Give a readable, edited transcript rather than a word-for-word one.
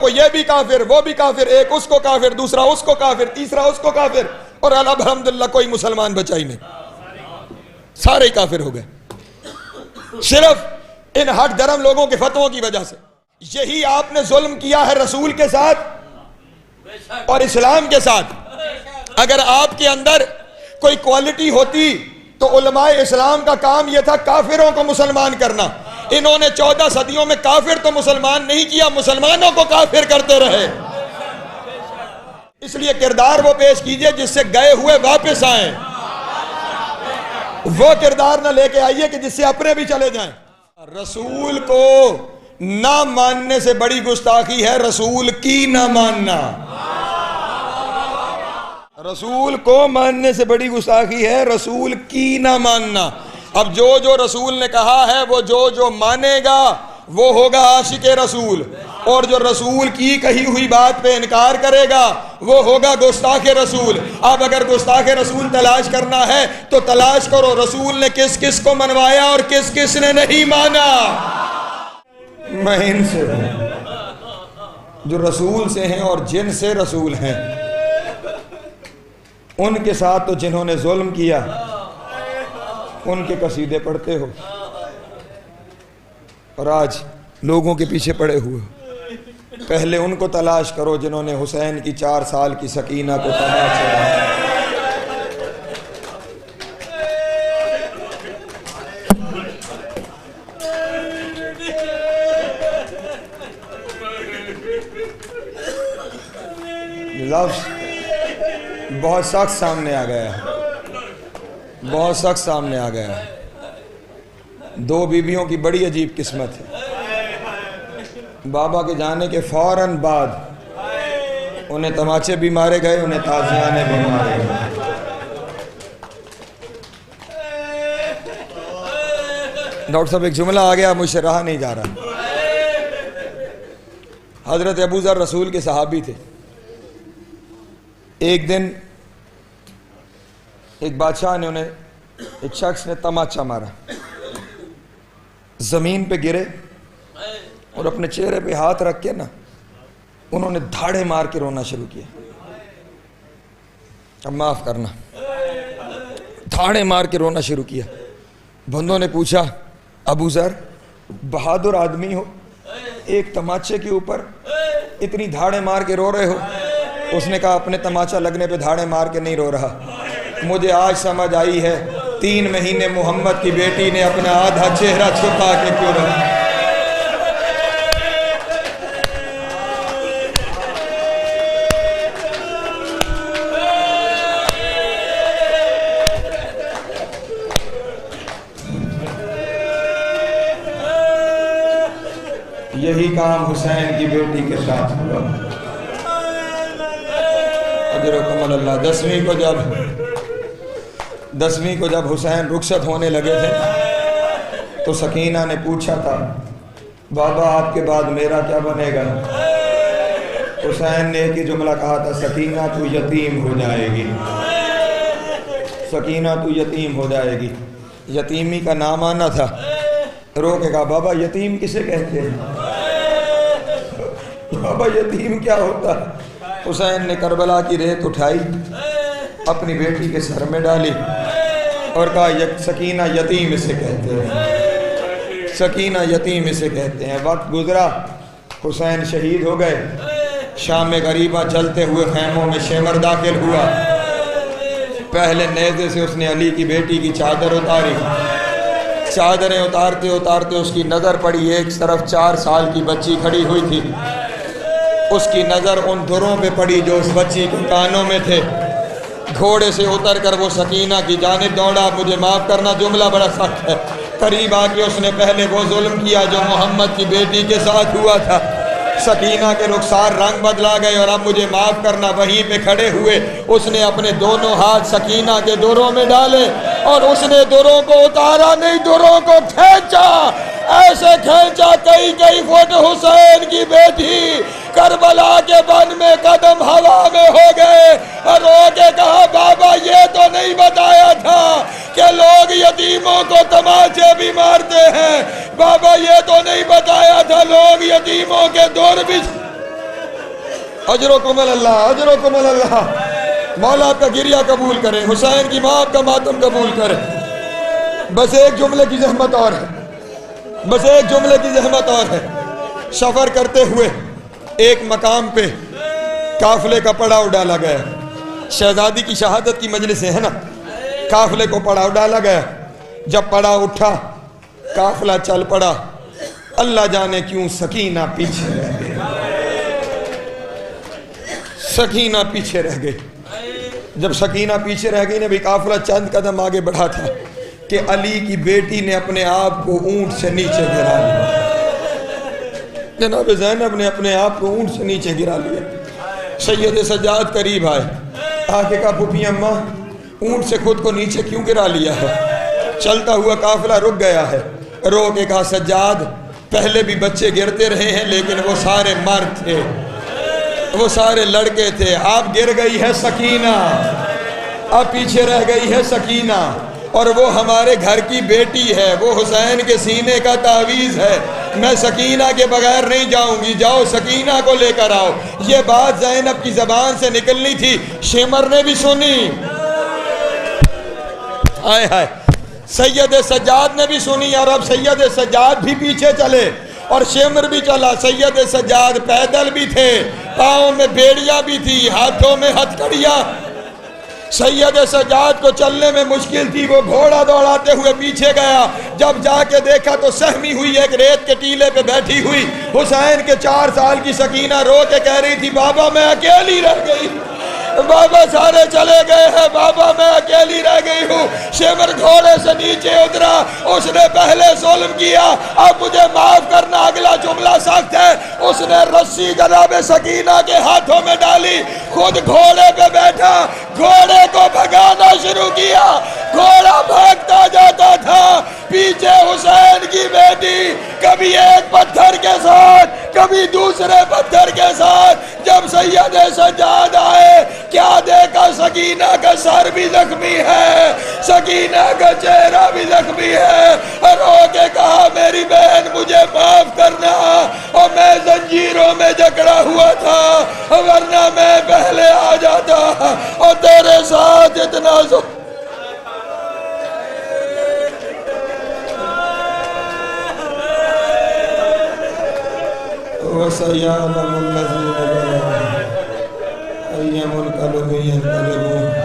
وہ یہ بھی کافر، وہ بھی کافر، ایک اس کو کافر، دوسرا اس کو کافر، تیسرا اس کو کافر، اور الحمدللہ کوئی مسلمان بچا ہی نہیں، سارے ہی کافر ہو گئے صرف ان ہٹ درم لوگوں کے فتووں کی وجہ سے۔ یہی آپ نے ظلم کیا ہے رسول کے ساتھ اور اسلام کے ساتھ۔ اگر آپ کے اندر کوئی کوالٹی ہوتی تو علماء اسلام کا کام یہ تھا کافروں کو مسلمان کرنا۔ انہوں نے 14 صدیوں میں کافر تو مسلمان نہیں کیا، مسلمانوں کو کافر کرتے رہے۔ اس لیے کردار وہ پیش کیجئے جس سے گئے ہوئے واپس آئیں، وہ کردار نہ لے کے آئیے کہ جس سے اپنے بھی چلے جائیں۔ رسول کو نہ ماننے سے بڑی گستاخی ہے رسول کی نہ ماننا، رسول کو ماننے سے بڑی گستاخی ہے رسول کی نہ ماننا۔ اب جو جو رسول نے کہا ہے وہ جو مانے گا وہ ہوگا عاشق رسول، اور جو رسول کی کہی ہوئی بات پہ انکار کرے گا وہ ہوگا گستاخ رسول۔ اب اگر گستاخ رسول تلاش کرنا ہے تو تلاش کرو رسول نے کس کس کو منوایا اور کس کس نے نہیں مانا۔ میں ان سے جو رسول سے ہیں اور جن سے رسول ہیں ان کے ساتھ تو جنہوں نے ظلم کیا ان کے قصیدے پڑھتے ہو، اور آج لوگوں کے پیچھے پڑے ہوئے۔ پہلے ان کو تلاش کرو جنہوں نے حسین کی 4 سال کی سکینہ کو تباہ کیا۔ لفظ بہت سخت سامنے آ گیا ہے، بہت سخت سامنے آ گیا ہے۔ 2 بیویوں کی بڑی عجیب قسمت ہے۔ بابا کے جانے کے فوراً بعد انہیں تماچے بھی مارے گئے، انہیں تازیانے بھی مارے گئے۔ ڈاکٹر صاحب ایک جملہ آ گیا مجھ سے رہا نہیں جا رہا۔ حضرت ابو ذر رسول کے صحابی تھے۔ ایک دن ایک بادشاہ نے انہیں، ایک شخص نے تماچا مارا، زمین پہ گرے اور اپنے چہرے پہ ہاتھ رکھ کے نا انہوں نے دھاڑے مار کے رونا شروع کیا۔ اب معاف کرنا، دھاڑے مار کے رونا شروع کیا۔ بندوں نے پوچھا ابو ذر بہادر آدمی ہو، ایک تماچے کے اوپر اتنی دھاڑے مار کے رو رہے ہو؟ اس نے کہا اپنے تماچا لگنے پہ دھاڑے مار کے نہیں رو رہا، مجھے آج سمجھ آئی ہے 3 مہینے محمد کی بیٹی نے اپنا آدھا چہرہ چھپا کے کیوں رہا۔ یہی کام حسین کی بیٹی کے ساتھ ہوا۔ اجرکم اللہ۔ 10ویں کو جب حسین رخصت ہونے لگے تھے تو سکینہ نے پوچھا تھا بابا آپ کے بعد میرا کیا بنے گا؟ حسین نے ایک ہی جملہ کہا تھا سکینہ تو یتیم ہو جائے گی، سکینہ تو یتیم ہو جائے گی۔ یتیمی کا نام آنا تھا۔ رو کے کہا بابا یتیم کسے کہتے ہیں؟ بابا یتیم کیا ہوتا ہے؟ حسین نے کربلا کی ریت اٹھائی، اپنی بیٹی کے سر میں ڈالی اور کہا سکینہ یتیم اسے کہتے ہیں، سکینہ یتیم اسے کہتے ہیں۔ وقت گزرا، حسین شہید ہو گئے۔ شام غریبہ چلتے ہوئے خیموں میں شمر داخل ہوا۔ پہلے نیزے سے اس نے علی کی بیٹی کی چادر اتاری۔ چادریں اتارتے اتارتے اس کی نظر پڑی، ایک طرف 4 سال کی بچی کھڑی ہوئی تھی، اس کی نظر ان دھروں پہ پڑی جو اس بچی کے کانوں میں تھے۔ گھوڑے سے اتر کر وہ سکینہ کی جانب دوڑا۔ مجھے معاف کرنا جملہ بڑا سخت ہے۔ قریب آ کے اس نے پہلے وہ ظلم کیا جو محمد کی بیٹی کے ساتھ ہوا تھا۔ سکینہ کے رخسار رنگ بدلا گئے، اور اب مجھے معاف کرنا وہیں پہ کھڑے ہوئے اس نے اپنے دونوں ہاتھ سکینہ کے دوروں میں ڈالے اور اس نے دوروں کو اتارا نہیں، دوروں کو کھینچا، ایسے کھینچا کئی فٹ حسین کی بیٹی کربلا کے بن میں قدم ہوا میں ہو گئے، اور رو کے کہا بابا یہ تو نہیں بتایا تھا کہ لوگ یتیموں کو تماچے بھی مارتے ہیں، بابا یہ تو نہیں بتایا تھا لوگ یتیموں کے دور بھی۔ اجرکم اللہ، اجرکم اللہ۔ مولا آپ کا گریہ قبول کرے، حسین کی ماں آپ کا ماتم قبول کرے۔ بس ایک جملے کی زحمت اور ہے، بس ایک جملے کی زحمت اور ہے۔ سفر کرتے ہوئے ایک مقام پہ قافلے کا پڑاؤ ڈالا گیا، شہزادی کی شہادت کی مجلس ہے نا، قافلے کو پڑاؤ ڈالا گیا۔ جب پڑاؤ اٹھا، قافلہ چل پڑا، اللہ جانے کیوں سکینہ پیچھے رہ گئی، سکینہ پیچھے رہ گئی۔ جب سکینہ پیچھے رہ گئی نے بھی قافلہ چند قدم آگے بڑھا تھا کہ علی کی بیٹی نے اپنے آپ کو اونٹ سے نیچے گرا لیا۔ جناب زینب نے اپنے آپ کو اونٹ سے نیچے گرا لیا۔ سید سجاد قریب آئے، آگے کہا پھوپھی اماں اونٹ سے خود کو نیچے کیوں گرا لیا ہے؟ چلتا ہوا قافلہ رک گیا ہے۔ رو کے کہا سجاد پہلے بھی بچے گرتے رہے ہیں لیکن وہ سارے مرد تھے، وہ سارے لڑکے تھے، آپ گر گئی ہے سکینہ، اب پیچھے رہ گئی ہے سکینہ، اور وہ ہمارے گھر کی بیٹی ہے، وہ حسین کے سینے کا تعویذ ہے، میں سکینہ کے بغیر نہیں جاؤں گی، جاؤ سکینہ کو لے کر آؤ۔ یہ بات زینب کی زبان سے نکلنی تھی، شمر نے بھی سنی، آئے ہائے، سید سجاد نے بھی سنی، اور اب سید سجاد بھی پیچھے چلے اور شمر بھی چلا۔ سید سجاد پیدل بھی تھے، پاؤں میں بیڑیاں بھی تھی، ہاتھوں میں ہتھکڑیاں۔ سید سجاد کو چلنے میں مشکل تھی، وہ گھوڑا دوڑاتے ہوئے پیچھے گیا۔ جب جا کے دیکھا تو سہمی ہوئی ایک ریت کے ٹیلے پہ بیٹھی ہوئی حسین کے 4 سال کی سکینہ رو کے کہہ رہی تھی بابا میں اکیلی رہ گئی، بابا سارے چلے گئے ہیں، بابا میں اکیلی رہ گئی ہوں۔ شمر گھوڑے سے نیچے اترا، اس نے پہلے ظلم کیا، اب مجھے معاف کرنا، اگلا جملہ سخت ہے۔ اس نے رسی جناب سکینہ کے ہاتھوں میں ڈالی، خود گھوڑے پہ بیٹھا، گھوڑے کو بھگانا شروع کیا، گھوڑا بھاگتا جاتا تھا، پیچھے حسین کی بیٹی کبھی ایک پتھر کے ساتھ کبھی دوسرے پتھر کے ساتھ۔ جب سید سجاد آئے کیا دیکھا، سکینہ کا سر بھی زخمی ہے، سکینہ کا چہرہ بھی زخمی ہے، رو کے کہا میری بہن مجھے معاف کرنا، اور میں زنجیروں میں جکڑا ہوا تھا، ورنہ میں پہلے آ جاتا اور تیرے ساتھ اتنا وَسَيَعْلَمُ الَّذِينَ ظَلَمُوا أَيَّ مُنْقَلَبٍ يَنْقَلِبُونَ